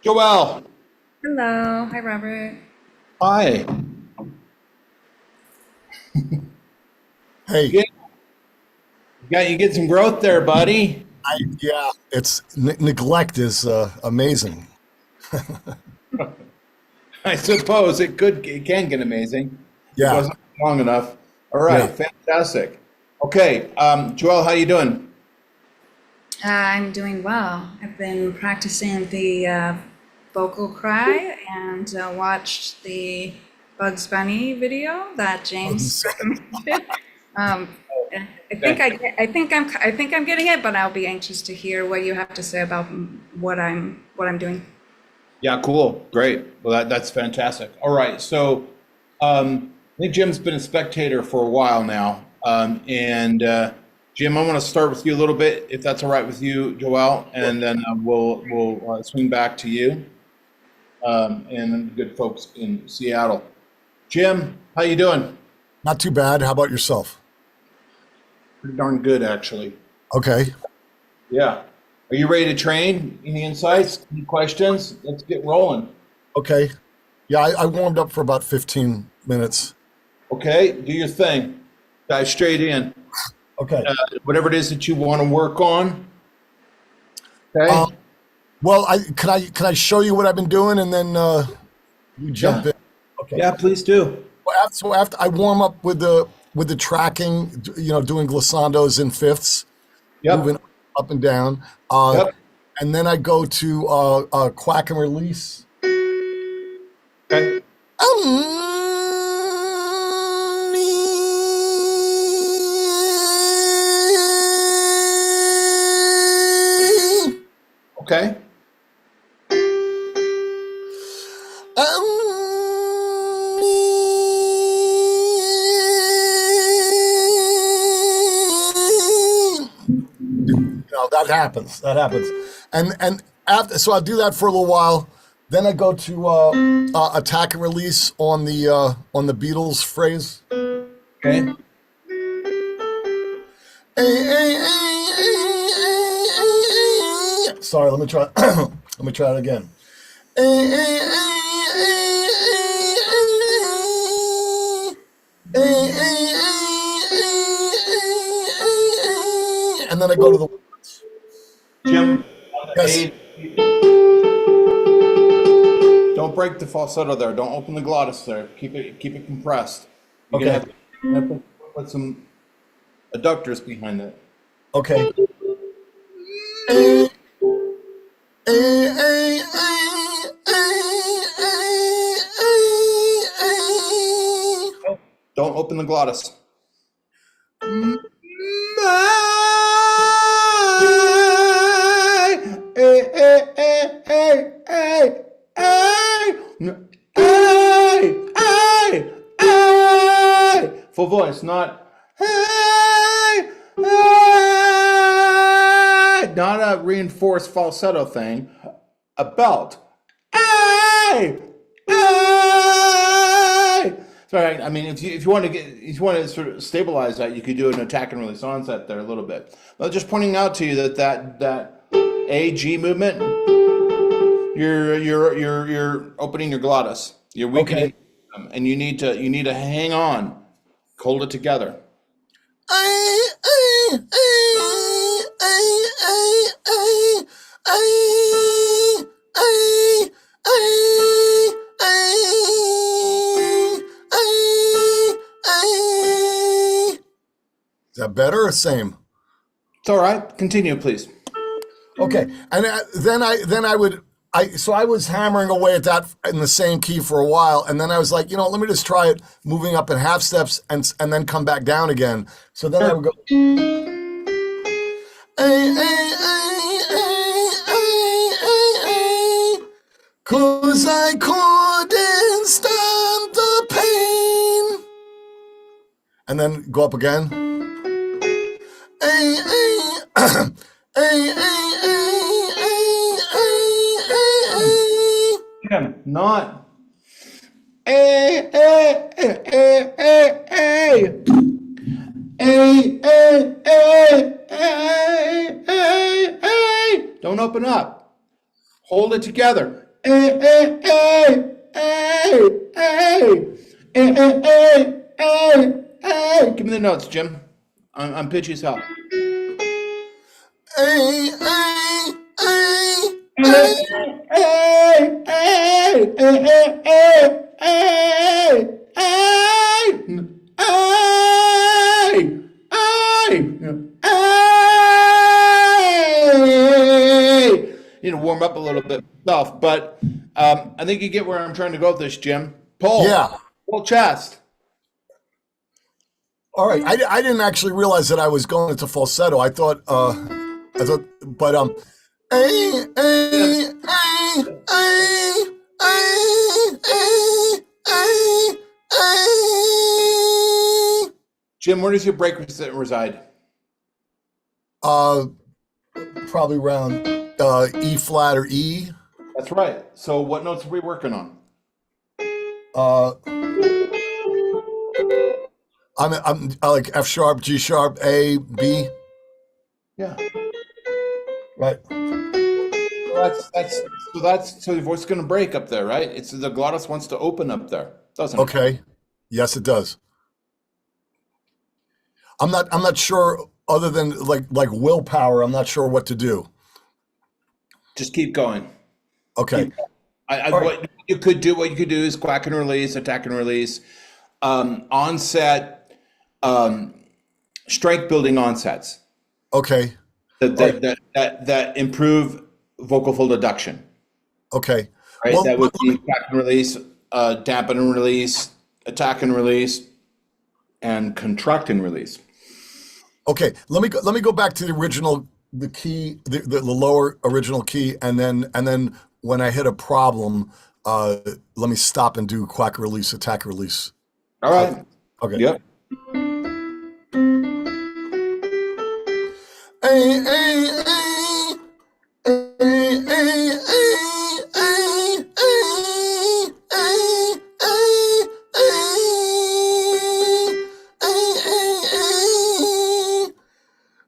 Joel, Hello, hi Robert. hi. Hey, Yeah, you get some growth there, buddy. yeah, it's neglect is amazing. I suppose it can get amazing if it Yeah, goes on long enough. All yeah. right, fantastic. Okay, Joel, how you doing? I'm doing well. I've been practicing the vocal cry and watched the Bugs Bunny video that James recommended. Um, I think Okay. I think I'm getting it, but I'll be anxious to hear what you have to say about what I'm doing. Yeah, cool, great. Well, that's fantastic. All right, so I think Jim's been a spectator for a while now, and Jim, I want to start with you a little bit, if that's all right with you, Joel, and then we'll swing back to you. And then the good folks in Seattle. Jim, how you doing? Not too bad. How about yourself? Pretty darn good, actually. Okay. Yeah. Are you ready to train? Any insights? Any questions? Let's get rolling. Okay. Yeah, I warmed up for about 15 minutes. Okay, do your thing. Dive straight in. Okay. Whatever it is that you want to work on. Okay. Um, well, can I show you what I've been doing and then you jump Yeah. in? Okay. Yeah, please do. So after I warm up with the tracking, doing glissandos in fifths, Yep. moving up and down, uh, Yep. and then I go to quack and release. Okay. Okay. That happens. That happens. And after, so I do that for a little while. Then I go to attack and release on the Beatles phrase. Okay. Sorry, let me try. Let me try it again. And then I go to the Jim, yes. A, don't break the falsetto there. Don't open the glottis there. Keep it compressed. You're gonna Okay. have to put some adductors behind it. Okay. Don't open the glottis. Full voice, not not a reinforced falsetto thing, a belt. Sorry, I mean, if you want to sort of stabilize that, you could do an attack and release onset there a little bit. But just pointing out to you that A G movement, you're opening your glottis, you're weakening Okay. them, and you need to hang on, hold it together. Is that better or same? It's all right. Continue, please. Okay, and then I would so I was hammering away at that in the same key for a while, and then I was like, let me just try it moving up in half steps and then come back down again. So then I would go, cause I couldn't stand the pain, and then go up again. Jim, not A A A A A A A A. Don't open up. Hold it together. Give me the notes, Jim. I'm pitchy as hell. You know, warm up a little bit myself, but I think you get where I'm trying to go with this, Jim. Pull. Yeah. Pull chest. All right. I didn't actually realize that I was going into falsetto. I thought, but Jim, where does your break reside? Probably around E flat or E. That's right. So what notes are we working on? I'm like F sharp, G sharp, A, B. Yeah. Right. So your voice is going to break up there, right? It's the glottis wants to open up there, doesn't it? Okay. Yes, it does. I'm not sure, other than like willpower, I'm not sure what to do. Just keep going. Okay. What you could do is quack and release, attack and release, onset, strength building onsets. Okay. That improve vocal fold adduction. Okay. Right. Well, that would be quack and release, dampen and release, attack and release, and contract and release. Okay. Let me go back to the original, the key, the lower original key, and then when I hit a problem, let me stop and do quack release, attack release. All right. Okay. Yep.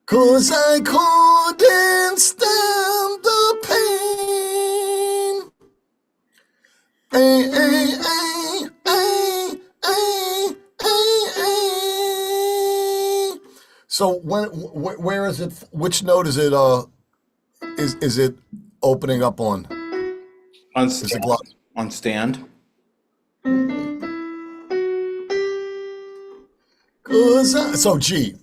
Cause I couldn't stand the pain. So where is it? Which note is it? Is it opening up on? On stand. On stand. So G.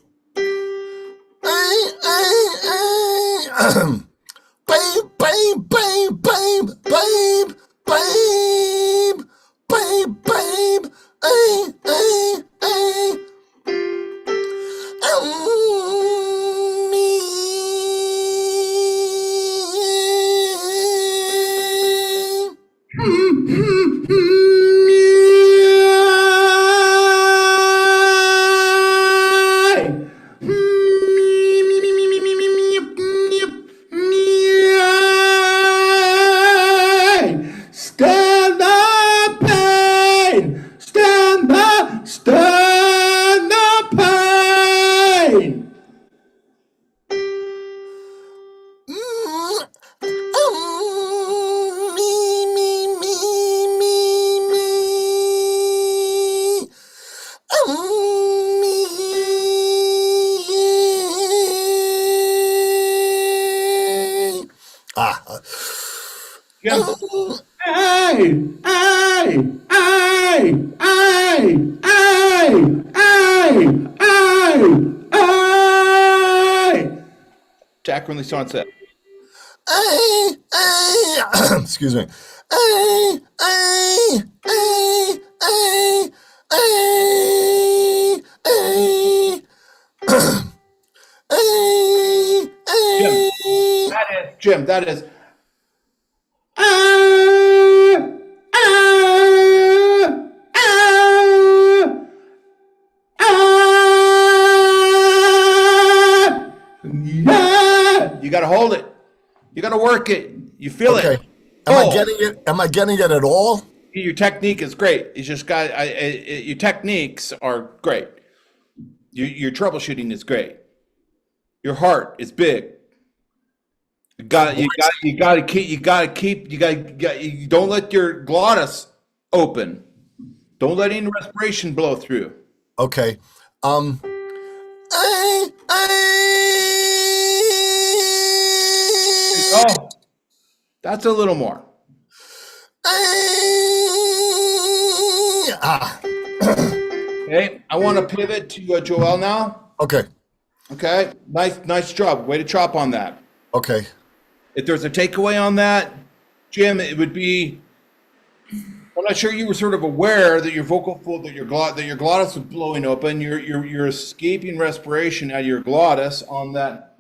Babe, babe, babe, babe, babe, babe, babe, babe, Stand up, pain. Stand up, pain. Yeah. Attack release onset. Excuse me. Jim, that is. You got to hold it. You got to work it. You feel it. Am I getting it? Am I getting it at all? Your technique is great. You just got your techniques are great. Your troubleshooting is great. Your heart is big. You don't let your glottis open. Don't let any respiration blow through. Okay. Oh, that's a little more. Okay, I want to pivot to Joel now. Okay. Okay, nice job. Way to chop on that. Okay. If there's a takeaway on that, Jim, it would be, I'm not sure you were sort of aware that your vocal fold, that your glottis was blowing open. You're escaping respiration out of your glottis on that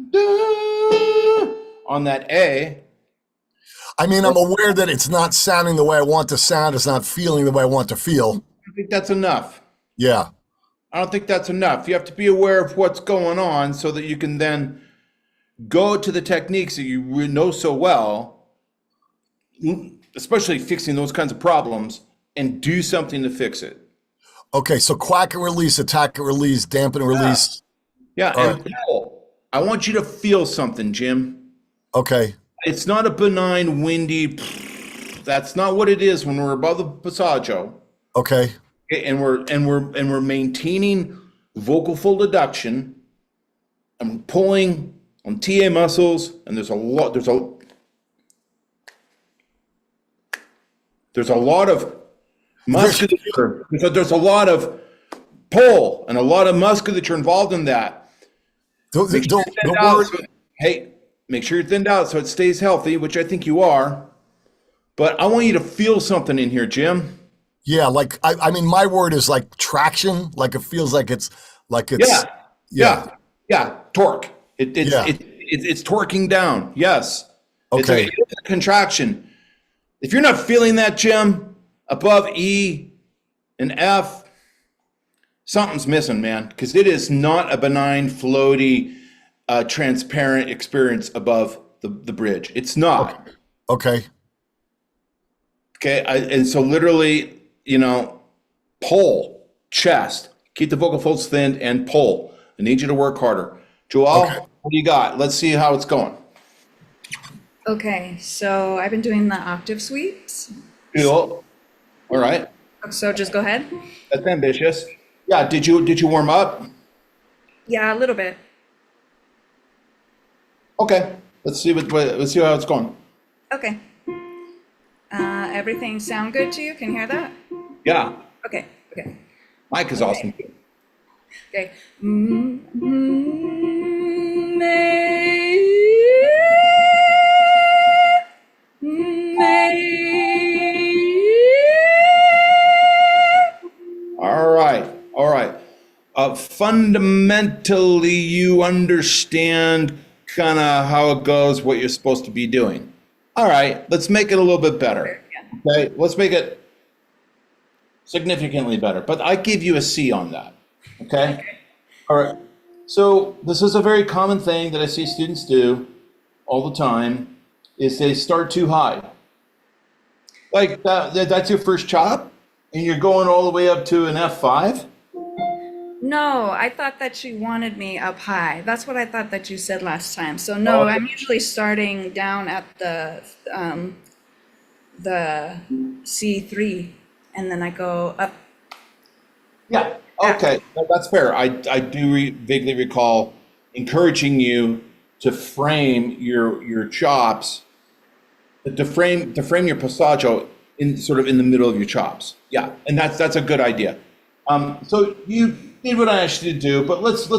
A. I mean, I'm aware that it's not sounding the way I want to sound. It's not feeling the way I want to feel. I think that's enough. Yeah. I don't think that's enough. You have to be aware of what's going on so that you can then go to the techniques that you know so well, especially fixing those kinds of problems, and do something to fix it. Okay, so quack and release, attack and release, dampen and release. Yeah, All and pull. I want you to feel something, Jim. Okay. It's not a benign, windy, that's not what it is when we're above the passaggio. Okay. And we're maintaining vocal fold adduction and pulling on TA muscles, and there's a lot of musculature. There's a lot of pull and a lot of musculature involved in that. Don't worry. Hey, make sure you're thinned out so it stays healthy, which I think you are. But I want you to feel something in here, Jim. Yeah, like I mean, my word is like traction. Like it feels like it's yeah. Torque. It's torquing down. Yes. Okay. It's a contraction. If you're not feeling that, Jim, above E and F, something's missing, man. Because it is not a benign, floaty, transparent experience above the bridge. It's not. Okay. Okay. And so literally, pull, chest, keep the vocal folds thinned, and pull. I need you to work harder. Joel, What do you got? Let's see how it's going. Okay, so I've been doing the octave sweeps. Cool. All right. So just go ahead. That's ambitious. Yeah. Did you warm up? Yeah, a little bit. Okay. Let's see how it's going. Okay. Everything sound good to you? Can you hear that? Yeah. Okay. Mike is awesome. Okay. All right. Fundamentally, you understand kind of how it goes, what you're supposed to be doing. All right, let's make it a little bit better. Okay, let's make it significantly better. But I give you a C on that. Okay? All right. So this is a very common thing that I see students do all the time, is they start too high. Like that's your first chop, and you're going all the way up to an F5? No, I thought that you wanted me up high. That's what I thought that you said last time. So no, I'm usually starting down at the C3, and then I go up. Yeah. Okay, that's fair. I do vaguely recall encouraging you to frame your chops, to frame your passaggio in the middle of your chops. Yeah, and that's a good idea. So you did what I asked you to do, but let's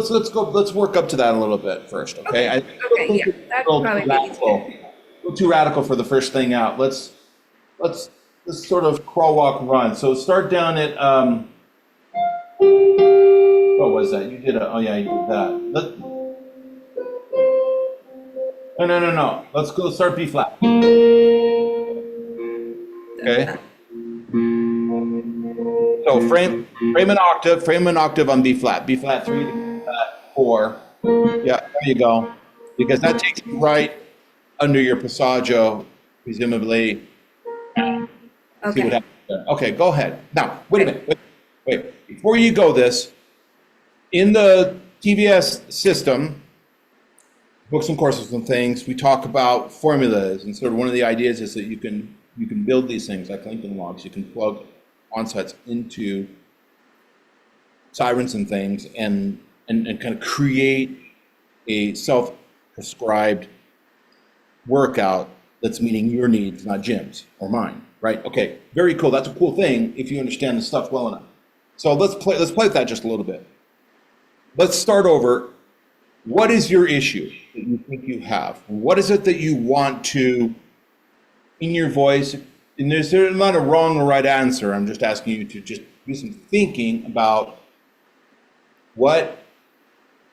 work up to that a little bit first, okay? Okay, yeah, that would probably be easier. A little too radical for the first thing out. Let's sort of crawl, walk, run. So start down at what was that? You did you did that. No. Let's start B flat. Okay. So frame an octave on B flat. B flat 3 to B flat 4. Yeah, there you go. Because that takes you right under your passaggio, presumably. See what happens there. Okay, go ahead. Now, wait a minute. Wait. Before you go this, in the TVS system, books and courses and things, we talk about formulas, and sort of one of the ideas is that you can build these things like Lincoln logs. You can plug onsets into sirens and things, and kind of create a self-prescribed workout that's meeting your needs, not Jim's or mine, right? Okay, very cool. That's a cool thing if you understand the stuff well enough. So let's play with that just a little bit. Let's start over. What is your issue that you think you have? What is it that you want to, in your voice, and there's not a wrong or right answer. I'm just asking you to just do some thinking about what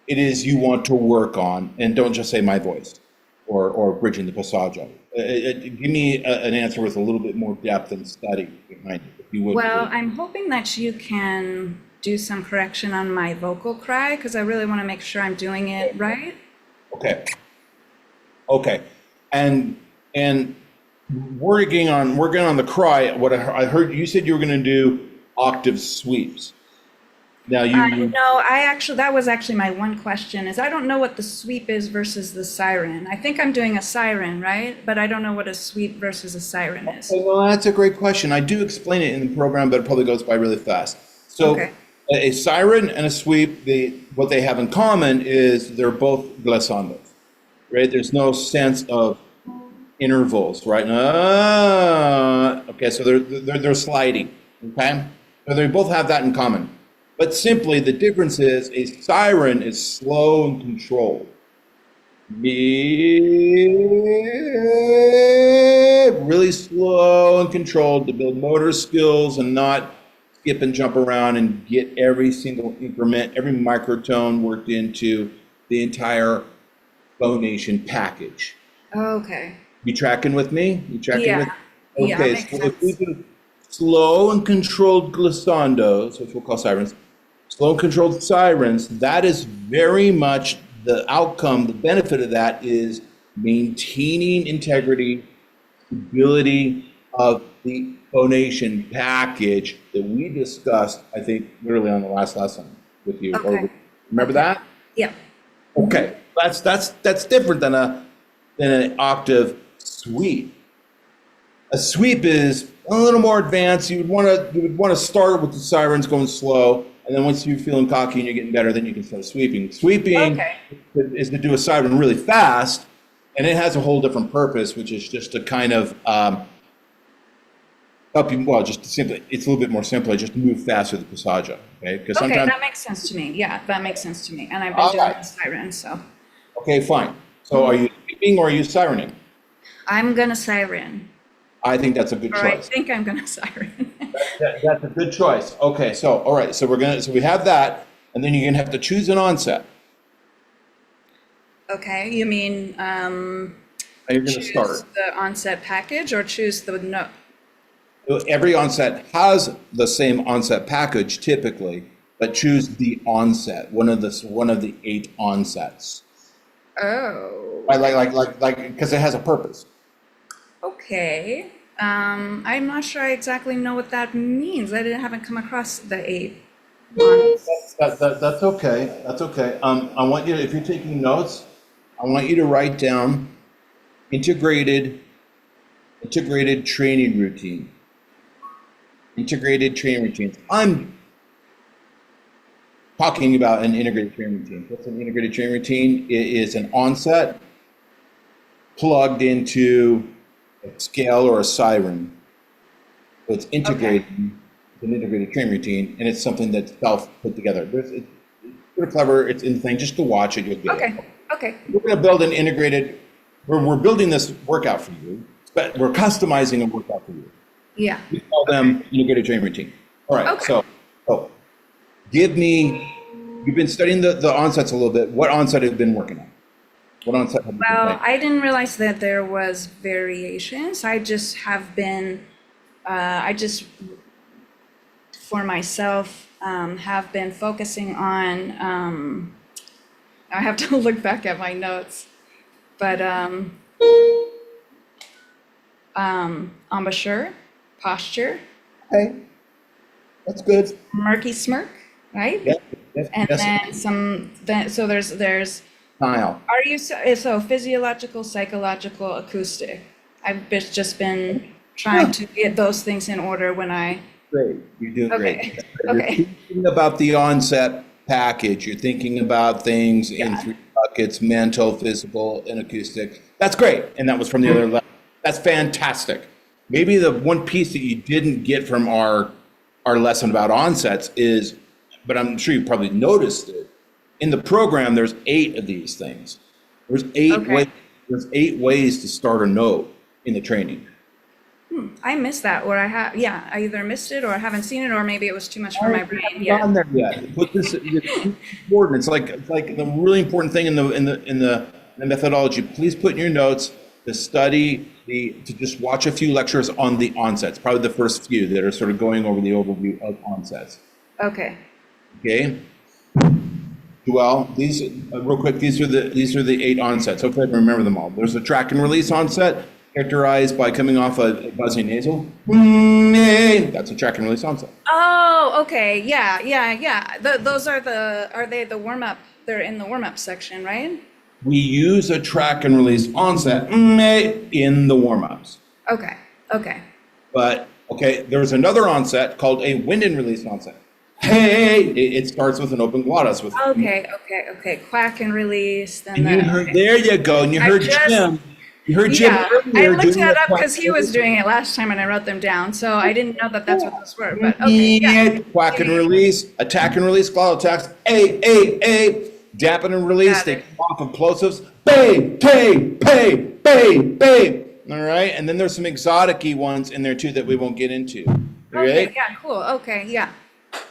it is you want to work on, and don't just say my voice or bridging the passaggio. Give me an answer with a little bit more depth and study behind it, if you would. Well, I'm hoping that you can do some correction on my vocal cry, because I really want to make sure I'm doing it right. Okay. And working on the cry, what I heard you said you were going to do octave sweeps. Now No, that was actually my one question, is I don't know what the sweep is versus the siren. I think I'm doing a siren, right? But I don't know what a sweep versus a siren is. Well, that's a great question. I do explain it in the program, but it probably goes by really fast. So Okay. a siren and a sweep, what they have in common is they're both glissandos, right? There's no sense of intervals, right? Okay, so they're sliding, okay? So they both have that in common. But simply, the difference is a siren is slow and controlled. Really slow and controlled to build motor skills and not skip and jump around and get every single increment, every microtone worked into the entire phonation package. Okay. You tracking with me? You tracking Yeah. with? Yeah, Okay, makes so if we sense. do slow and controlled glissandos, which we'll call sirens, slow and controlled sirens, that is very much the outcome. The benefit of that is maintaining integrity, stability of the phonation package that we discussed, I think, literally on the last lesson with you. Okay. Remember that? Yeah. Okay, that's different than an octave sweep. A sweep is a little more advanced. You would want to start with the sirens going slow, and then once you're feeling cocky and you're getting better, then you can start sweeping. Sweeping Okay. is to do a siren really fast, and it has a whole different purpose, which is just to kind of help you. Well, just to simply, it's a little bit more simpler, just to move faster the passaggio. Okay, because Okay, sometimes. that makes sense to me. Yeah, that makes sense to me. And I've been doing Alright. the siren, so Okay, fine. So are you sweeping or are you sirening? I'm gonna siren. I think that's a good Or I choice. think I'm gonna siren. That's a good choice. Okay, so all right, so we have that, and then you're gonna have to choose an onset. Okay, you mean How you're gonna choose start. the onset package or choose the note? Every onset has the same onset package typically, but choose the onset, one of the 8 onsets. Oh, Like, because it has a purpose. okay. I'm not sure I exactly know what that means. Haven't come across the 8 ones. That's okay. That's okay. I want you to, if you're taking notes, I want you to write down integrated training routine. Integrated training routines. I'm talking about an integrated training routine. What's an integrated training routine? It is an onset plugged into a scale or a siren. So it's integrated. It's an integrated training routine, and it's something that's self put together. It's pretty clever. It's in the thing. Just to watch it, you'll get it. Okay. We're going to build an integrated. We're building this workout for you, but we're customizing a workout for you. Yeah. We call them integrated training routine. All right. Okay. So give me. You've been studying the onsets a little bit. What onset have you been working on? What onset have you been Well, playing? I didn't realize that there was variations. I just have been, for myself, have been focusing on, I have to look back at my notes, but embouchure, posture, Okay. That's good. murky smirk, right? Yes. And Yes. then so there's style. Are you so physiological, psychological, acoustic? I've just been trying to get those things in order when I. Great. You're doing Okay. great. You're Okay. thinking about the onset package. You're thinking about things in Yeah. 3 buckets: mental, physical, and acoustic. That's great. And that was from the other level. That's fantastic. Maybe the one piece that you didn't get from our lesson about onsets is, but I'm sure you probably noticed it. In the program, there's 8 of these things. There's 8 Okay. ways. There's 8 ways to start a note in the training. I missed that, or I either missed it or I haven't seen it, or maybe it was too much for my brain. Yeah. On there yet. Put this. It's important. It's like the really important thing in the methodology. Please put in your notes to study to just watch a few lectures on the onsets. Probably the first few that are sort of going over the overview of onsets. Okay. Okay. Well, these real quick. These are the 8 onsets. Hopefully, I can remember them all. There's a track and release onset, characterized by coming off a buzzing nasal. That's a track and release onset. Oh, okay. Yeah. Those are they the warm up? They're in the warm up section, right? We use a track and release onset in the warm-ups. Okay. But, okay, there's another onset called a wind and release onset. Hey, it starts with an open glottis. Okay. Quack and release. Then And you heard, there you go. And you heard Jim. You heard Jim Yeah, earlier I looked doing that the up quack because he was and doing it last time and I wrote them down. So I didn't know that that's what those were. But okay, yeah. release. Quack and release, attack and release, glottal attacks. A. Dampen and release. Got They it. come off of plosives. Bay. All right. And then there's some exotic-y ones in there too that we won't get into. Okay, Right? yeah, cool. Okay, yeah.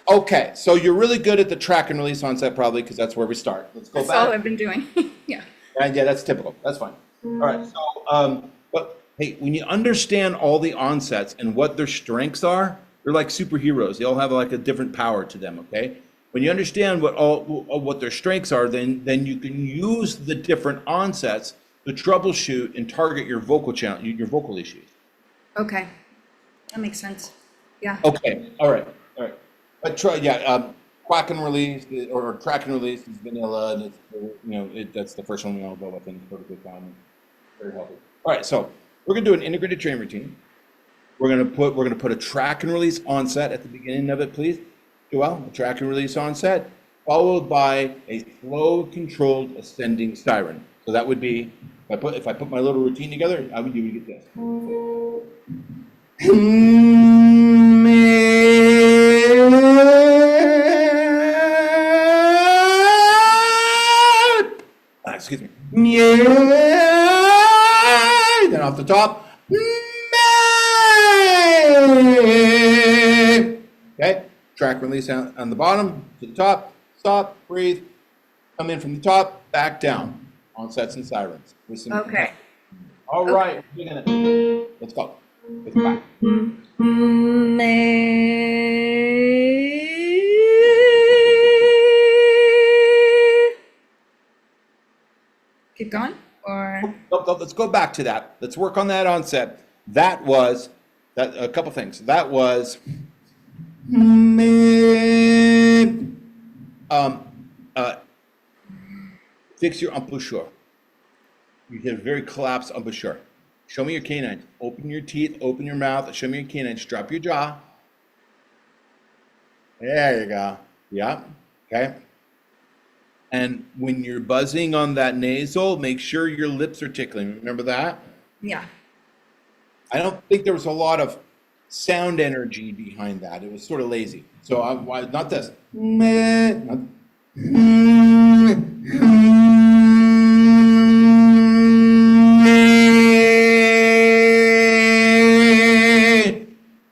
Okay, so you're really good at the track and release onset probably because that's where we start. Let's go That's all back. I've been doing. Yeah. And yeah, that's typical. That's fine. All right. So, but hey, when you understand all the onsets and what their strengths are, they're like superheroes. They all have like a different power to them. Okay. When you understand what their strengths are, then you can use the different onsets to troubleshoot and target your vocal channel, your vocal issues. Okay. That makes sense. Yeah. Okay. All right. But quack and release or track and release is vanilla, and it's, that's the first one we all go with, and it's perfectly fine, and very healthy. All right, so we're gonna do an integrated training routine. We're gonna put a track and release onset at the beginning of it, please, Joelle. A track and release onset, followed by a slow, controlled ascending siren. So that would be if I put my little routine together, you would get this. Excuse me. Then off the top. Okay. Track release on the bottom to the top. Stop. Breathe. Come in from the top. Back down. Onsets and sirens. Listen. Okay. All right. Let's go. Let's go back. Keep going, or Nope, let's go back to that. Let's work on that onset. That was a couple things. That was fix your embouchure. You get a very collapsed embouchure. Show me your canines. Open your teeth, open your mouth. Show me your canines. Drop your jaw. There you go. Yeah. Okay. And when you're buzzing on that nasal, make sure your lips are tickling. Remember that? yeah. I don't think there was a lot of sound energy behind that. It was sort of lazy. So not this. Not,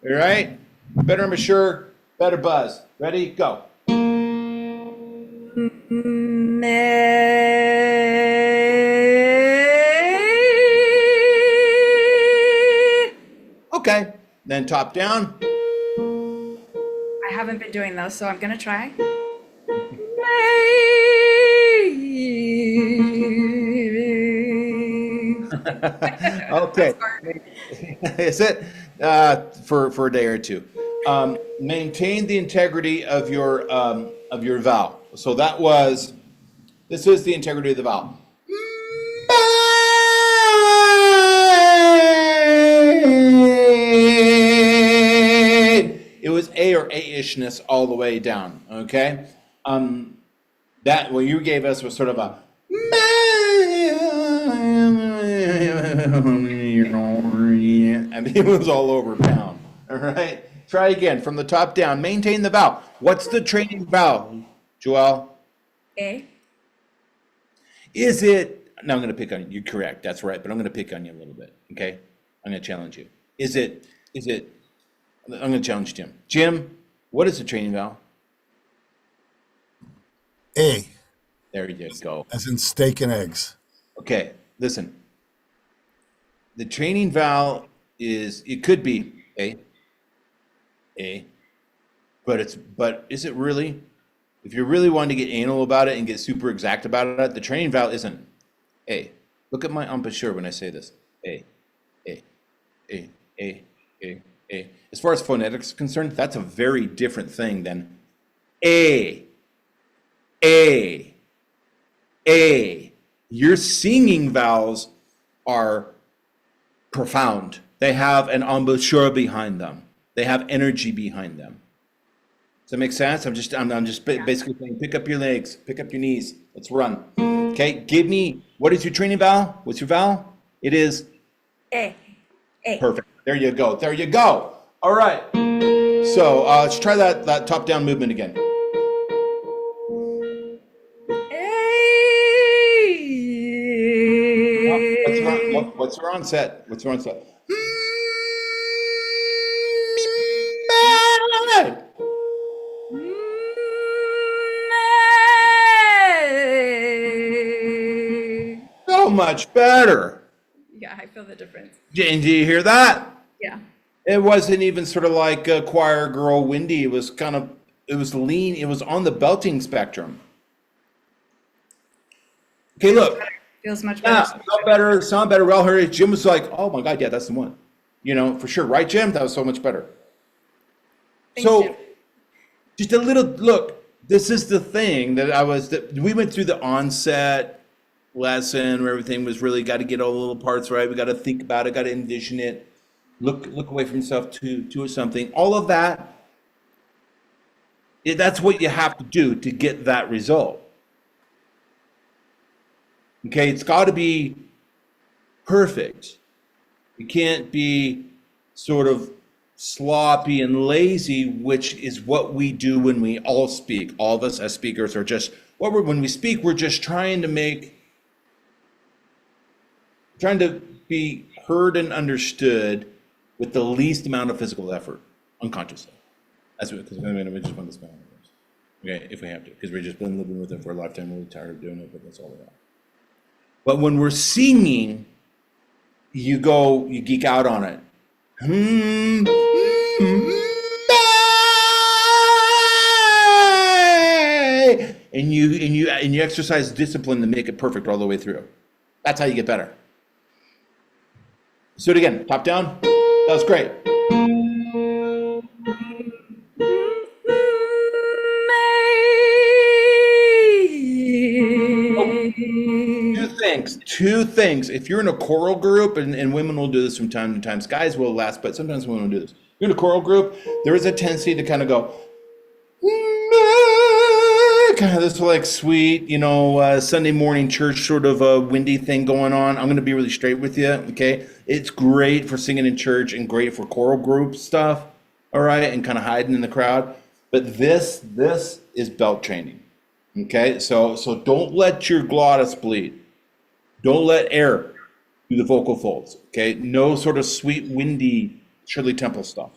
all right? Better mature, better buzz. Ready? Go. Okay. Then top down. I haven't been doing those, so I'm gonna try. Okay. Is it for a day or two? Maintain the integrity of your vowel. So that was This is the integrity of the vowel. It was A or A-ishness all the way down, okay? That what you gave us was sort of a I mean, it was all over town. All right. Try again from the top down. Maintain the vowel. What's the training vowel, Joelle? A. Is it? No, I'm going to pick on you. You're correct. That's right. But I'm going to pick on you a little bit. Okay. I'm going to challenge you. Is it? I'm going to challenge Jim. Jim, what is the training vowel? A, There you go. as in steak and eggs. Okay. Listen. The training vowel is. It could be A. But is it really? If you're really wanting to get anal about it and get super exact about it, the training vowel isn't A. Look at my embouchure when I say this. A. As far as phonetics is concerned, that's a very different thing than A. Your singing vowels are profound. They have an embouchure behind them. They have energy behind them. Does that make sense? I'm just basically saying, pick up your legs, pick up your knees. Let's run. Okay, give me, what is your training vowel? What's your vowel? It is A. perfect. There you go. There you go. All right. So let's try that top-down movement again. What's our onset? What's our onset? So much better. Yeah, I feel the difference. Jane, do you hear that? Yeah. It wasn't even sort of like a choir girl windy. It was it was lean. It was on the belting spectrum. Okay, look. Feels much Yeah, better. felt better, sound better. We all heard it. Jim was like, oh my God, yeah, that's the one. You know, for sure. Right, Jim? That was so much better. Thanks, So, Jim. just a little look. This is the thing that we went through the onset lesson where everything was really got to get all the little parts right. We got to think about it, got to envision it, look away from yourself to something. All of that. That's what you have to do to get that result. Okay, it's got to be perfect. It can't be sort of sloppy and lazy, which is what we do when we all speak. All of us as speakers are just when we speak, we're just trying to be heard and understood with the least amount of physical effort, unconsciously. That's because we just want to spend it. Okay, if we have to, because we've just been living with it for a lifetime. We're really tired of doing it, but that's all we have. But when we're singing, you geek out on it. And you exercise discipline to make it perfect all the way through. That's how you get better. Let's do it again. Top down. That was great. Two things. If you're in a choral group, and women will do this from time to time, guys will less, but sometimes women will do this. If you're in a choral group, there is a tendency to kind of go, kind of this like sweet, Sunday morning church sort of a windy thing going on. I'm going to be really straight with you, okay? It's great for singing in church and great for choral group stuff, all right, and kind of hiding in the crowd. But this is belt training, okay? So don't let your glottis bleed. Don't let air do the vocal folds, okay? No sort of sweet, windy Shirley Temple stuff.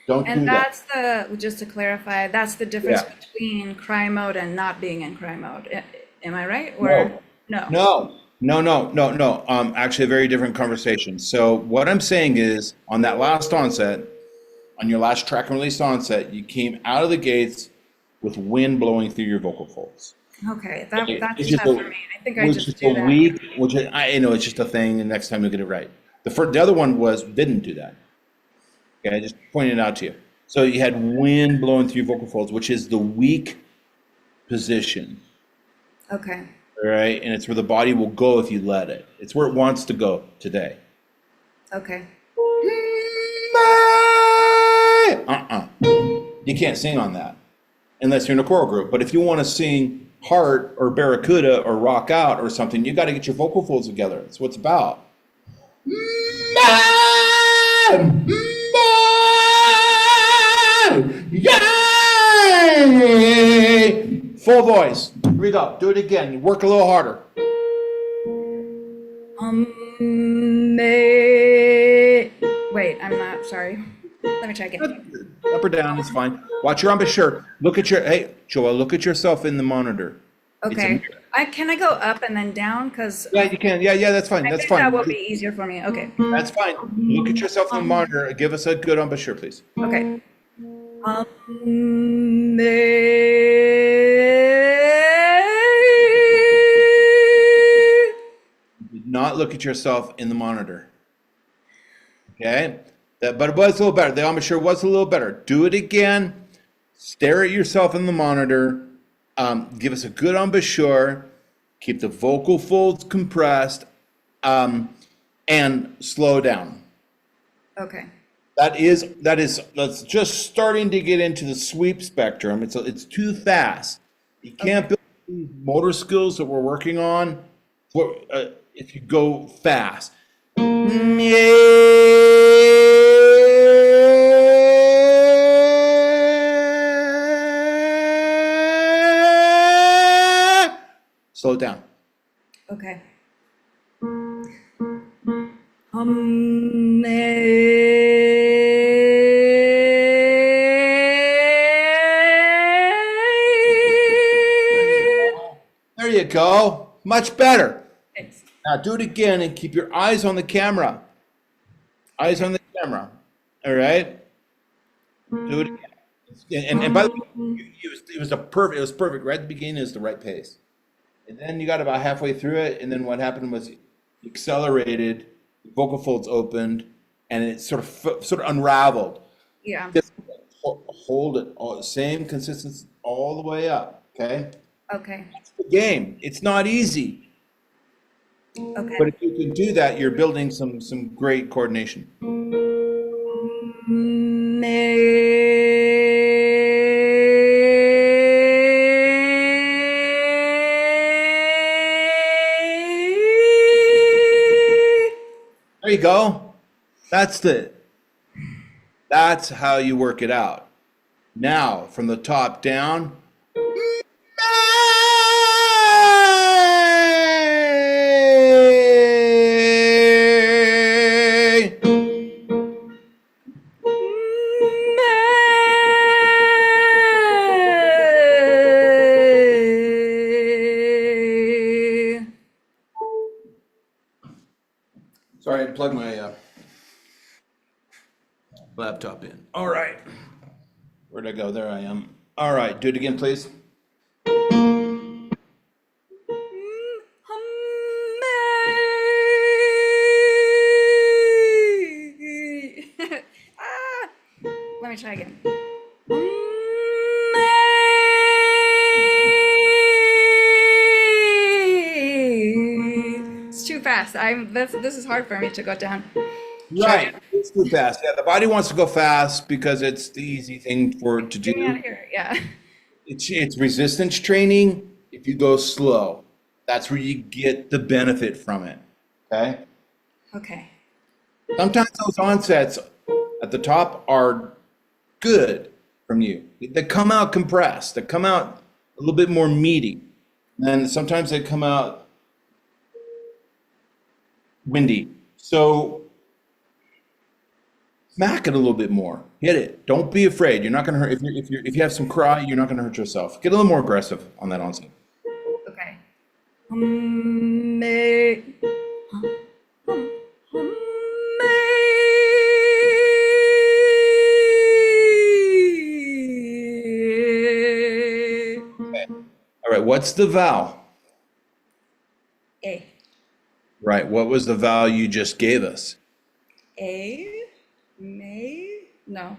Don't do that. And just to clarify, that's the difference between cry mode and not being in cry mode. Am I right? Or no? No. Actually, a very different conversation. So what I'm saying is, on that last onset, on your last track and release onset, you came out of the gates with wind blowing through your vocal folds. Okay, that's tough for me. I think I just do that. I know it's just a thing, and next time you'll get it right. The other one didn't do that. Okay, I just pointed it out to you. So you had wind blowing through your vocal folds, which is the weak position. Okay. all right? And it's where the body will go if you let it. It's where it wants to go today. Okay. You can't sing on that unless you're in a choral group. But if you want to sing Heart or Barracuda or Rock Out or something, you got to get your vocal folds together. That's what it's about. Yay! Full voice. Here we go. Do it again. Work a little harder. Wait, I'm not, sorry. Let me try again. Up or down is fine. Watch your embouchure. Look at your, hey, Joel, look at yourself in the monitor. Okay. Can I go up and then down? Because Yeah, you can. Yeah, that's fine. I That's think fine. that will be easier for me. Okay. That's fine. Look at yourself in the monitor. Give us a good embouchure, please. Okay. Do not look at yourself in the monitor. Okay? But it was a little better. The embouchure was a little better. Do it again. Stare at yourself in the monitor. Give us a good embouchure. Keep the vocal folds compressed. And slow down. Okay. That's just starting to get into the sweep spectrum. It's too fast. You can't build these motor skills that we're working on if you go fast. Slow it down. Okay. There you go. Much better. Thanks. Now do it again and keep your eyes on the camera. Eyes on the camera. All right. Do it again. And by the way, it was perfect. Right at the beginning is the right pace. And then you got about halfway through it, and then what happened was you accelerated, the vocal folds opened, and it sort of unraveled. Yeah. Just hold it, same consistency all the way up. Okay. Okay. That's the game. It's not easy, Okay. but if you can do that, you're building some great coordination. There you go. That's how you work it out. Now, from the top down. Sorry, I had to plug my laptop in. All right. Where'd I go? There I am. All right, do it again, please. Let me try again. It's too fast. This is hard for me to go down. Right. It's too fast. Yeah, the body wants to go fast because it's the easy thing for it to Get me out do. of here. Yeah. It's resistance training. If you go slow, that's where you get the benefit from it. Okay. Okay. Sometimes those onsets at the top are good from you. They come out compressed. They come out a little bit more meaty. And sometimes they come out windy. So smack it a little bit more. Hit it. Don't be afraid. You're not going to hurt. If you have some cry, you're not going to hurt yourself. Get a little more aggressive on that onset. Okay. All right. What's the vowel? A. Right. What was the vowel you just gave us? A. May. No.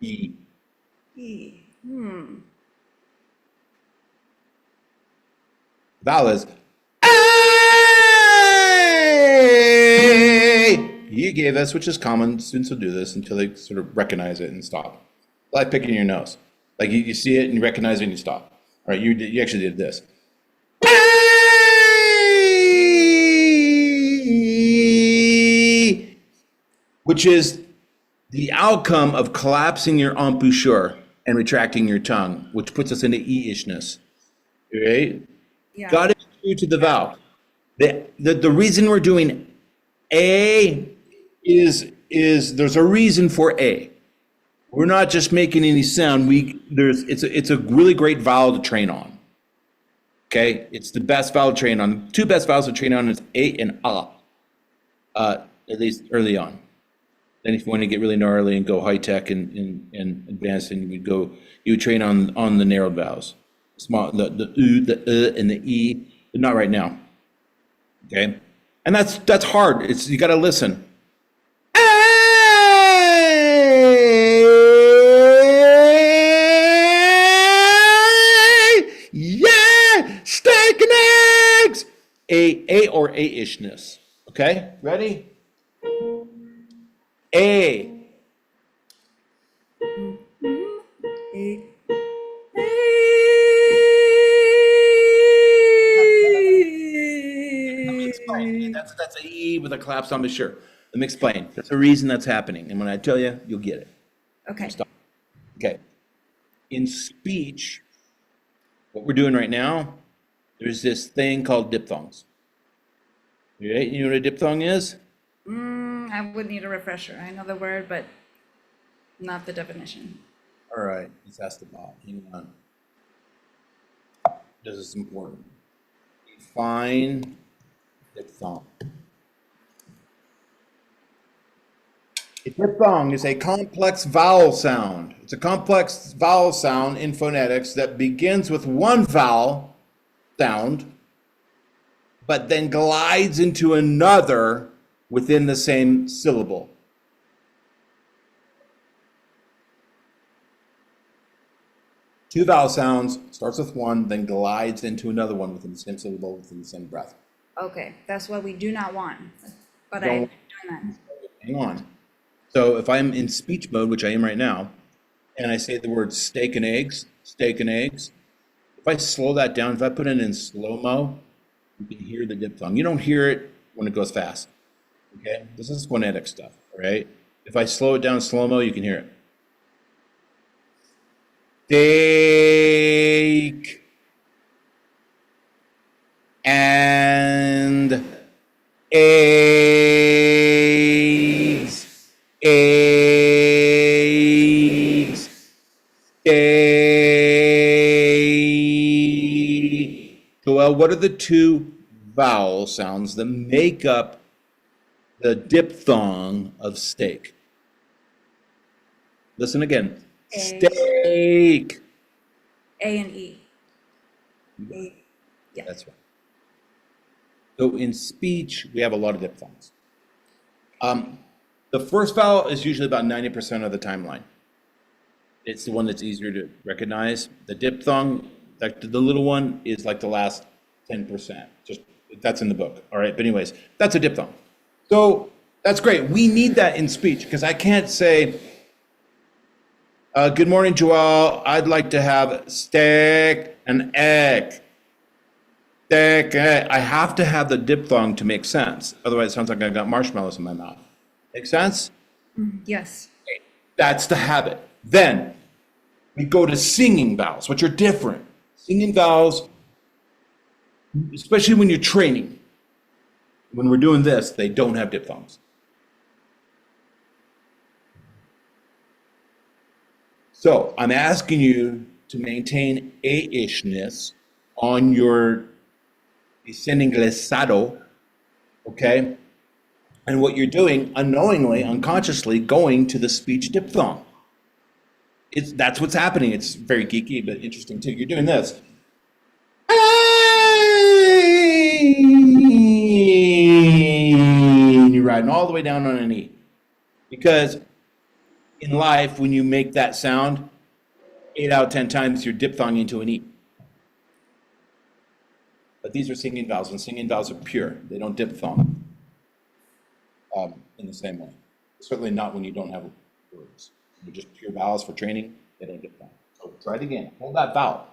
E. E. vowel is A. You gave us, which is common. Students will do this until they sort of recognize it and stop. Like picking your nose. Like you see it and you recognize it and you stop. All right, you actually did this. Which is the outcome of collapsing your embouchure and retracting your tongue, which puts us into E-ishness. Right? Yeah. Got it true to the vowel. The reason we're doing A is there's a reason for A. We're not just making any sound. It's a really great vowel to train on. Okay, it's the best vowel to train on. The two best vowels to train on is A and A. At least early on. Then if you want to get really gnarly and go high tech and advanced, and you would train on the narrowed vowels. Small, the U, the and the E, but not right now. Okay, and that's hard. You got to listen. Yeah, steak and eggs. A or A-ishness. Okay, ready? A. Let me explain. That's a E with a collapsed embouchure. Let me explain. There's a reason that's happening, and when I tell you, you'll get it. Okay. Stop. Okay. In speech, what we're doing right now, there's this thing called diphthongs. Right? You know what a diphthong is? I would need a refresher. I know the word, but not the definition. All right, let's ask the bot. Hang on. This is important. Define diphthong. A diphthong is a complex vowel sound. It's a complex vowel sound in phonetics that begins with one vowel sound, but then glides into another within the same syllable. Two vowel sounds, starts with one, then glides into another one within the same syllable, within the same breath. Okay, that's what we do not want. But I'm Don't- doing Hang on. So if I'm in speech mode, which I am right now, and I say the word steak and eggs, if I slow that down, if I put it in slow-mo, you can hear the diphthong. You don't hear it when it goes fast. Okay, this is phonetic stuff, all right? If I slow it down slow-mo, you can hear it. Steak and eggs, steak. Joel, what are the two vowel sounds that make up the diphthong of steak? Listen again. A. Steak. A and E. A. Yeah. That's right. So in speech, we have a lot of diphthongs. The first vowel is usually about 90% of the timeline. It's the one that's easier to recognize. The diphthong, like the little one, is like the last 10%. Just that's in the book. All right. But anyways, that's a diphthong. So that's great. We need that in speech because I can't say, good morning, Joel. I'd like to have steak and egg. Steak and egg. I have to have the diphthong to make sense. Otherwise, it sounds like I got marshmallows in my mouth. Make sense? Yes. That's the habit. Then we go to singing vowels, which are different. Singing vowels, especially when you're training, when we're doing this, they don't have diphthongs. So I'm asking you to maintain A-ishness on your descending glissado, okay? And what you're doing, unknowingly, unconsciously, going to the speech diphthong. That's what's happening. It's very geeky, but interesting too. You're doing this. And you're riding all the way down on an E. Because in life, when you make that sound, 8 out of 10 times you're diphthonging into an E. but these are singing vowels, and singing vowels are pure. They don't diphthong in the same way. Certainly not when you don't have words. They're just pure vowels for training. They don't diphthong. So try it again. Hold that vowel,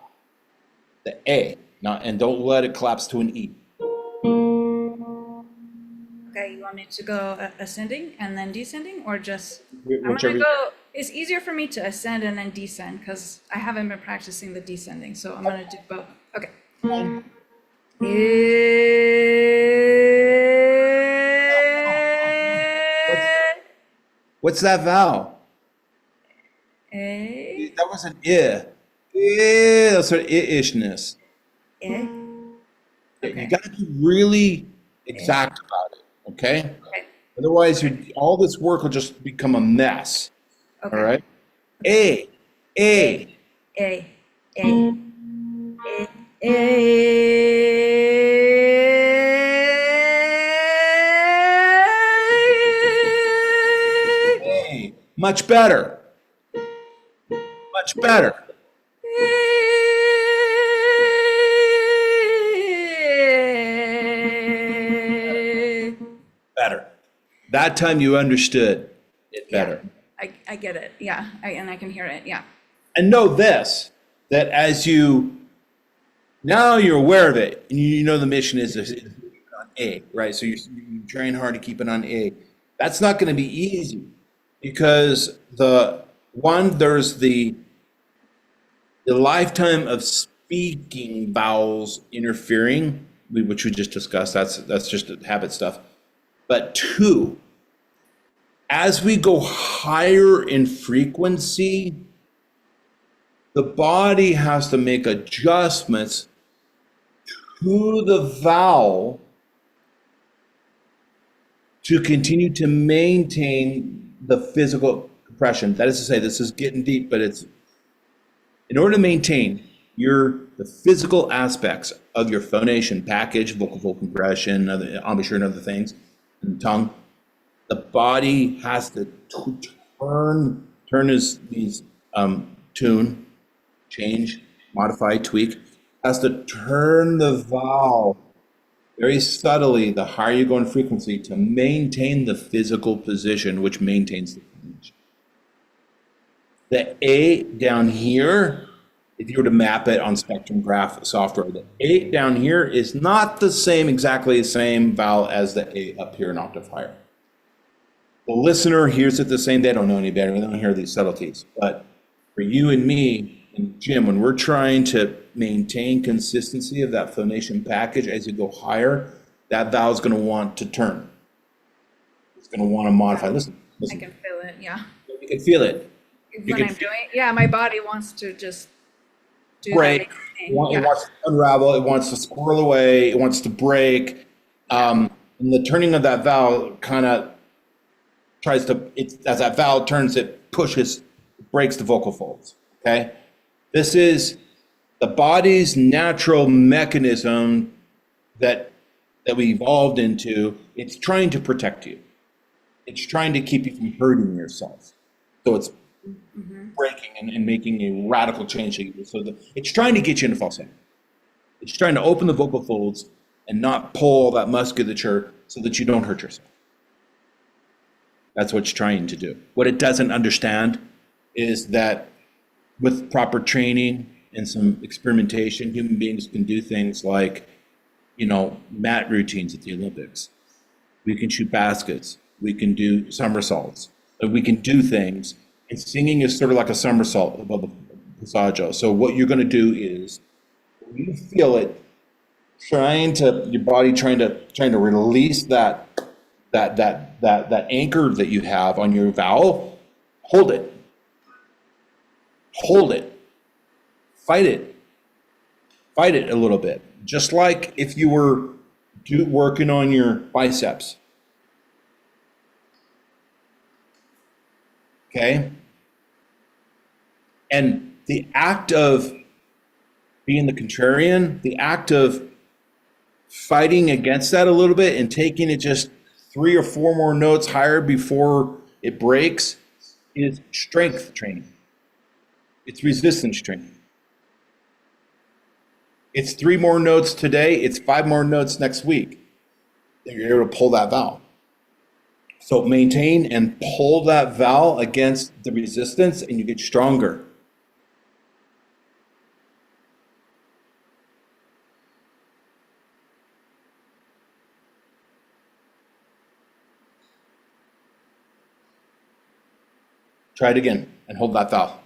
the A, and don't let it collapse to an E. Okay, you want me to go ascending and then descending, or just? I'm Whichever. gonna go. It's easier for me to ascend and then descend because I haven't been practicing the descending, so I'm gonna do both. Okay. What's that vowel? A. That was an I. Yeah, that's sort of I-ishness. A. Okay. You got to be really exact about it, okay? Okay. Otherwise, all this work will just become a mess. Okay. All right? A. A. A. A. A. Much better. Much better. Better. That time you understood it better. Yeah, I get it. Yeah, and I can hear it. Yeah. And know this, that as now you're aware of it, and you know the mission is on A, right? So you're trying hard to keep it on A. That's not going to be easy because there's the lifetime of speaking vowels interfering, which we just discussed. That's just habit stuff. But two, as we go higher in frequency, the body has to make adjustments to the vowel to continue to maintain the physical compression. That is to say, this is getting deep, but it's in order to maintain the physical aspects of your phonation package, vocal fold compression, embouchure and other things, and the tongue, the body has to turn these tune, change, modify, tweak, has to turn the vowel very subtly, the higher you go in frequency, to maintain the physical position, which maintains the phonation. The A down here, if you were to map it on Spectrum Graph software, the A down here is not exactly the same vowel as the A up here an octave higher. The listener hears it the same. They don't know any better. They don't hear these subtleties. But for you and me and Jim, when we're trying to maintain consistency of that phonation package as you go higher, that vowel is going to want to turn. It's going to want to modify. Listen. I can feel it. Yeah. You can feel it. When I'm doing it, yeah, my body wants to just do break. that thing. It wants to unravel. It wants to squirrel away. It wants to break. And the turning of that vowel kind of tries to, as that vowel turns, it pushes, breaks the vocal folds. Okay? This is the body's natural mechanism that we evolved into. It's trying to protect you. It's trying to keep you from hurting yourself. So it's breaking and making a radical change. So it's trying to get you into falsetto. It's trying to open the vocal folds and not pull that musculature so that you don't hurt yourself. That's what it's trying to do. What it doesn't understand is that with proper training and some experimentation, human beings can do things like, mat routines at the Olympics. We can shoot baskets. We can do somersaults. We can do things. And singing is sort of like a somersault above the passaggio. So what you're going to do is, when you feel it, your body trying to release that anchor that you have on your vowel, hold it. Hold it. Fight it. Fight it a little bit. Just like if you were working on your biceps. Okay? And the act of being the contrarian, the act of fighting against that a little bit and taking it just 3 or 4 more notes higher before it breaks is strength training. It's resistance training. It's 3 more notes today. It's 5 more notes next week. You're able to pull that vowel. So maintain and pull that vowel against the resistance, and you get stronger. Try it again and hold that vowel.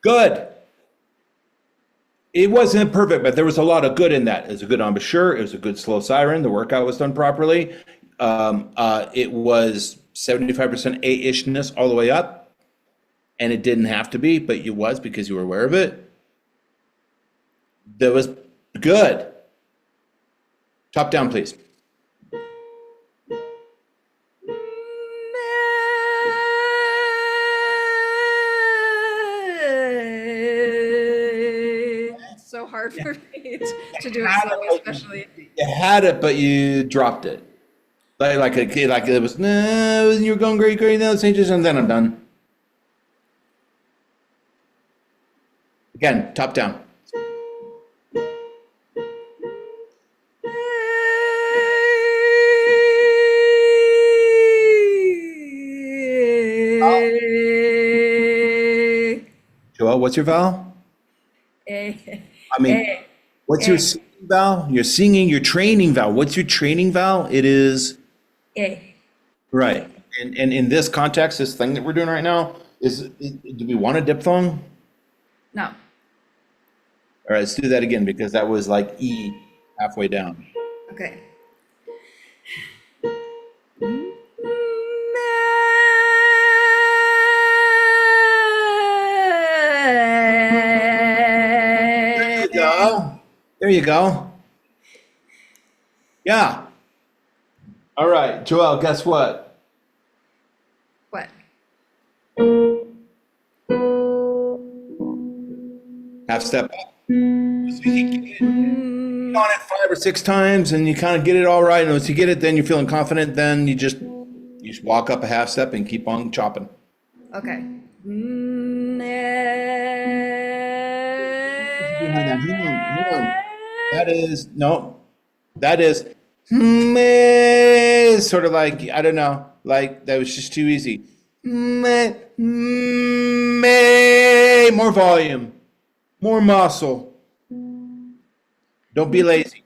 Good. It wasn't perfect, but there was a lot of good in that. It was a good embouchure. It was a good slow siren. The workout was done properly. It was 75% A-ishness all the way up, and it didn't have to be, but it was because you were aware of it. That was good. Top down, please. It's so hard for me to do it slow, especially. You had it, but you dropped it. Like a kid, like it was, no, you were going great, no, changes, and then I'm done. Again, top down. Joelle, what's your vowel? A. I mean, what's your singing vowel? Your singing, your training vowel. What's your training vowel? It is A. right. And in this context, this thing that we're doing right now, do we want a diphthong? No. All right, let's do that again because that was like E halfway down. Okay. There you go. Yeah. All right, Joelle, guess what? What? Half step up. So you can get it on it 5 or 6 times and you kind of get it all right. And once you get it, then you're feeling confident, then you just walk up a half step and keep on chopping. Okay. Hang on. That is sort of like, I don't know, like that was just too easy. More volume, more muscle. Don't be lazy.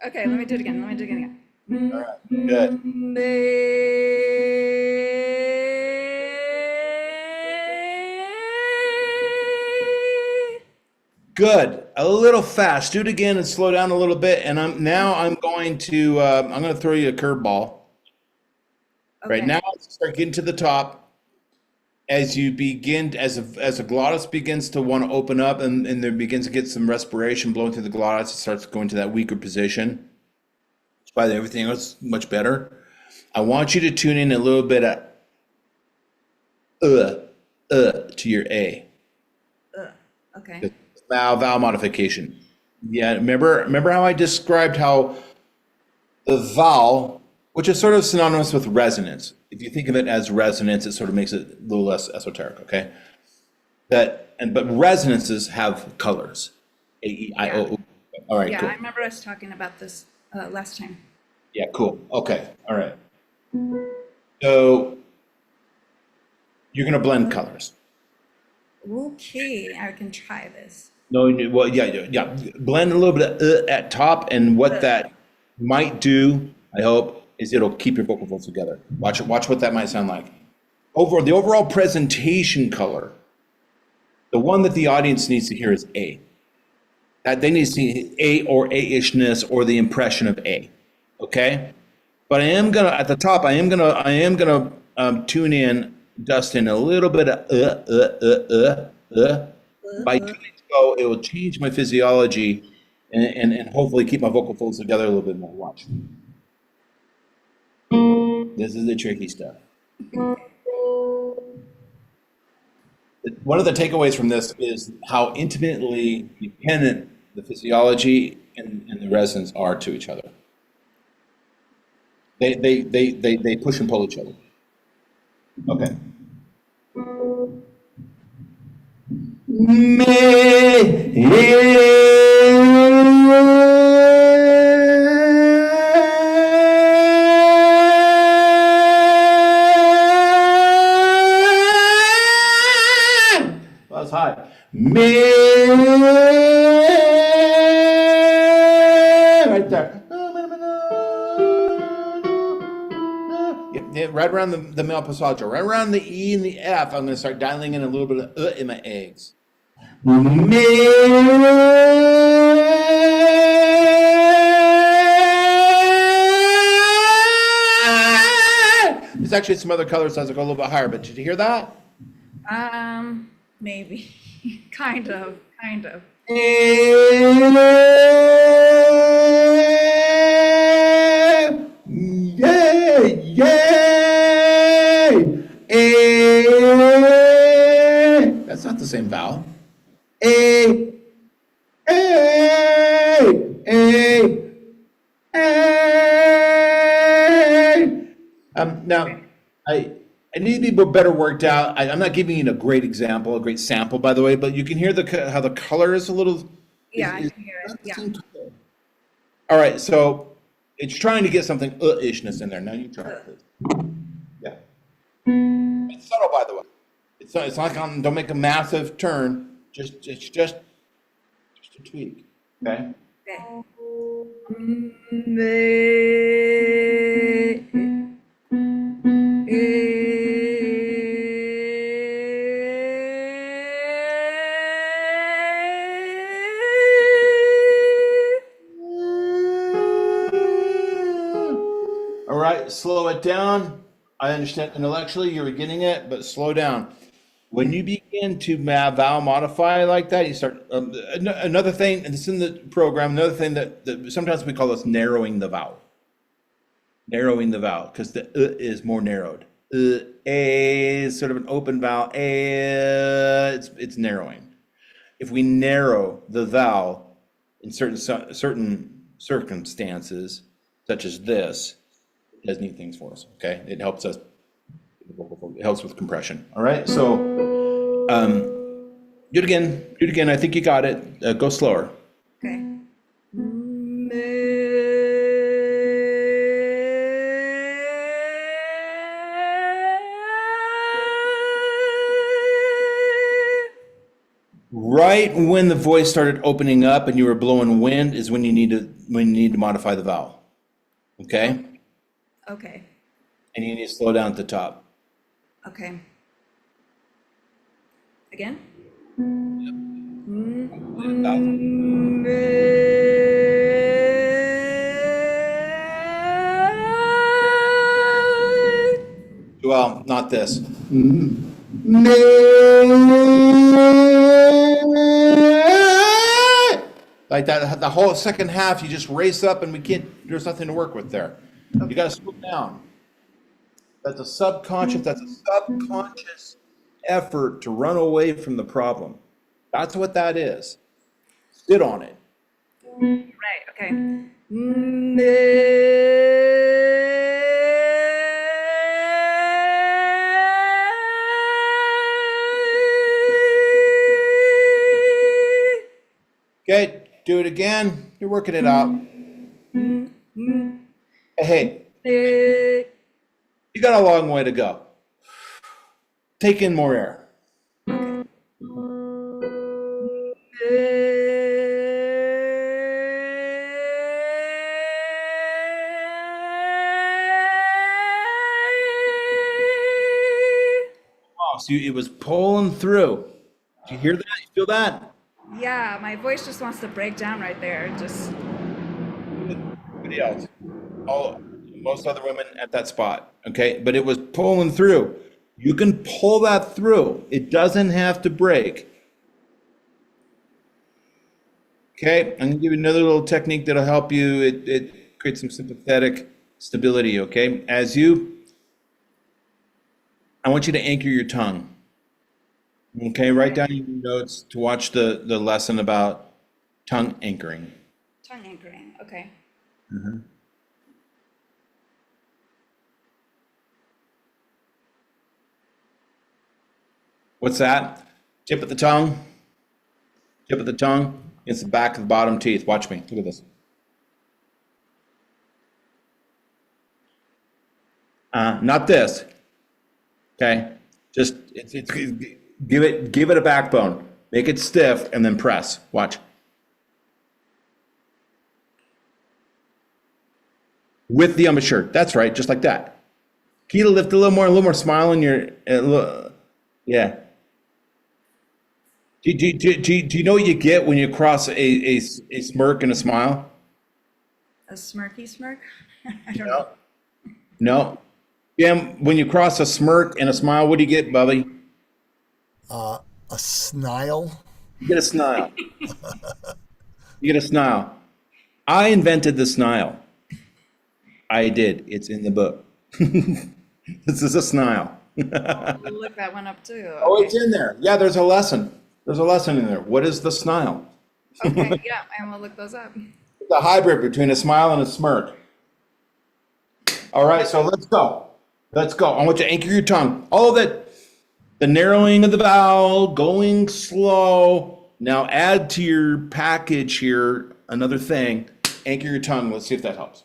Okay, let me do it again. All right, good. Good. A little fast. Do it again and slow down a little bit. And I'm going to throw you a curveball. Okay. Right now, start getting to the top. As you begin, as a glottis begins to want to open up and there begins to get some respiration blowing through the glottis, it starts going to that weaker position. By everything else, much better. I want you to tune in a little bit at to your A. Okay. Vowel modification. Yeah, remember how I described how the vowel, which is sort of synonymous with resonance. If you think of it as resonance, it sort of makes it a little less esoteric, okay? But resonances have colors. A, E, I, O, U. All right, Yeah, cool. I remember us talking about this last time. Yeah, cool. Okay, all right. So you're gonna blend colors. Okay, I can try this. No, well, yeah. Blend a little bit of at top, and what that might do, I hope, is it'll keep your vocal folds together. Watch what that might sound like. The overall presentation color, the one that the audience needs to hear is A. That they need to see A or A-ishness or the impression of A. Okay, but I am gonna at the top. I am gonna tune in, Dustin, a little bit of By doing so, it will change my physiology and hopefully keep my vocal folds together a little bit more. Watch. This is the tricky stuff. One of the takeaways from this is how intimately dependent the physiology and the resonance are to each other. They push and pull each other. Okay. That's high. Right there. Yeah, right around the male passaggio, right around the E and the F. I'm going to start dialing in a little bit of in my eggs. There's actually some other colors as I go a little bit higher, but did you hear that? Maybe. kind of. That's not the same vowel. Now, I need to be better worked out. I'm not giving you a great example, a great sample, by the way, but you can hear how the color is a little. Yeah, I can hear it. Yeah. All right, so it's trying to get something ishness in there. Now you try it, please. Yeah. It's subtle, by the way. It's not like don't make a massive turn. It's just a tweak. Okay. All right, slow it down. I understand intellectually you're getting it, but slow down. When you begin to vowel modify like that, you start another thing, and it's in the program. Another thing that sometimes we call this narrowing the vowel. Narrowing the vowel because the is more narrowed. A is sort of an open vowel. It's narrowing. If we narrow the vowel in certain circumstances, such as this, it does neat things for us. Okay, it helps us. It helps with compression. All right, so do it again. I think you got it. Go slower. Okay. Right when the voice started opening up and you were blowing wind is when you need to modify the vowel. Okay? Okay. And you need to slow down at the top. Okay. Again? Well, not this. Like that, the whole second half, you just race up and there's nothing to work with there. You got to slow down. That's a subconscious effort to run away from the problem. That's what that is. Sit on it. Right, okay. Okay, do it again. You're working it out. Hey, you got a long way to go. Take in more air. Oh, so it was pulling through. Did you hear that? You feel that? Yeah, my voice just wants to break down right there. Just Everybody else. Most other women at that spot. Okay, but it was pulling through. You can pull that through. It doesn't have to break. Okay, I'm gonna give you another little technique that'll help you. It creates some sympathetic stability, okay? I want you to anchor your tongue. Okay, write down your notes to watch the lesson about tongue anchoring. Tongue anchoring. Okay. What's that? Tip of the tongue. Tip of the tongue. It's the back of the bottom teeth. Watch me. Look at this. Not this. Okay. Just give it a backbone. Make it stiff and then press. Watch. With the embouchure. That's right. Just like that. Can you lift a little more smile in your, yeah. Do you know what you get when you cross a smirk and a smile? A smirky smirk? I don't know. No. Jim, when you cross a smirk and a smile, what do you get, Bubby? A snile. You get a snile. You get a snile. I invented the snile. I did. It's in the book. This is a snile. We'll look that one up too. Oh, it's in there. Yeah, there's a lesson. There's a lesson in there. What is the snile? Okay, yeah, and we'll look those up. The hybrid between a smile and a smirk. All right, so let's go. Let's go. I want you to anchor your tongue. All of it. The narrowing of the vowel, going slow. Now add to your package here another thing. Anchor your tongue. Let's see if that helps.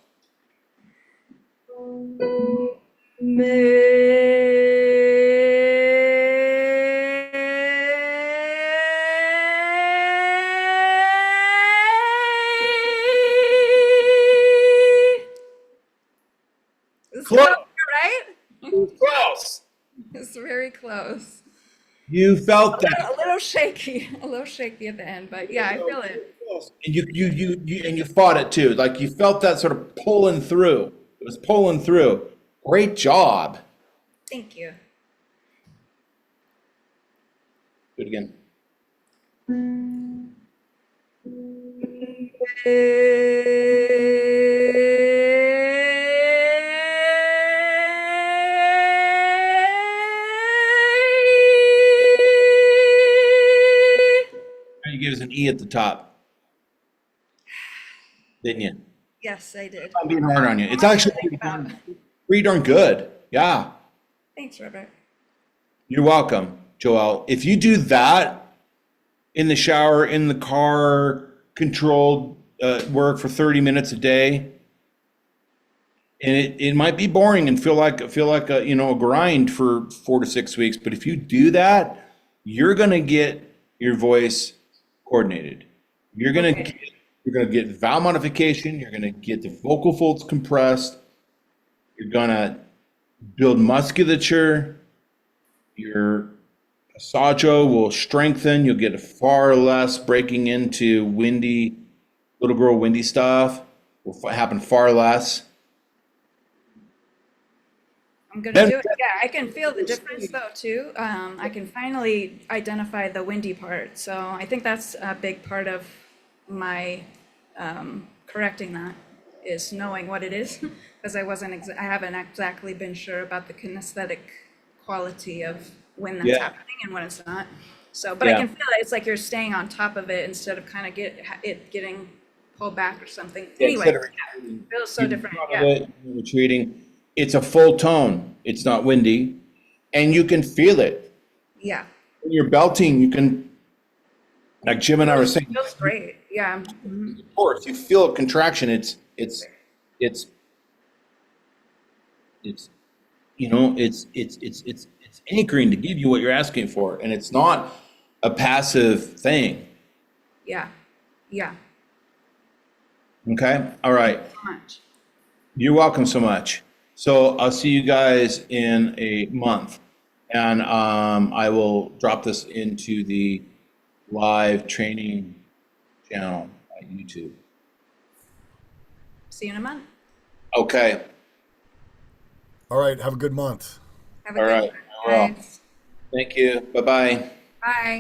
Close, right? Close. It's very close. You felt that. A little shaky at the end, but yeah, I feel it. And you fought it too. Like you felt that sort of pulling through. It was pulling through. Great job. Thank you. Do it again. You gave us an E at the top, didn't you? Yes, I did. I'm being hard on you. It's actually pretty darn good. Yeah. Thanks, Robert. You're welcome, Joel. If you do that in the shower, in the car, controlled work for 30 minutes a day, and it might be boring and feel like a a grind for 4 to 6 weeks, but if you do that, you're gonna get your voice coordinated. You're gonna get vowel modification. You're gonna get the vocal folds compressed. You're gonna build musculature. Your passaggio will strengthen. You'll get far less breaking into windy, little girl windy stuff. Will happen far less. I'm gonna do it. Yeah, I can feel the difference though too. I can finally identify the windy part. So I think that's a big part of my correcting that is knowing what it is, because I haven't exactly been sure about the kinesthetic quality of when that's happening and when it's not. So, but I can feel it. It's like you're staying on top of it instead of kind of getting pulled back or something. Anyway, it feels so different. Yeah. Retreating. It's a full tone. It's not windy, and you can feel it. Yeah. When you're belting, you can, like Jim and I were saying. It feels great. Yeah. Of course, you feel a contraction. It's anchoring to give you what you're asking for, and it's not a passive thing. Yeah. Yeah. Okay. All right. So much. You're welcome so much. So I'll see you guys in a month, and I will drop this into the live training channel on YouTube. See you in a month. Okay. All right. Have a good month. Have a All good right. one, Well, guys. thank you. Bye-bye. Bye.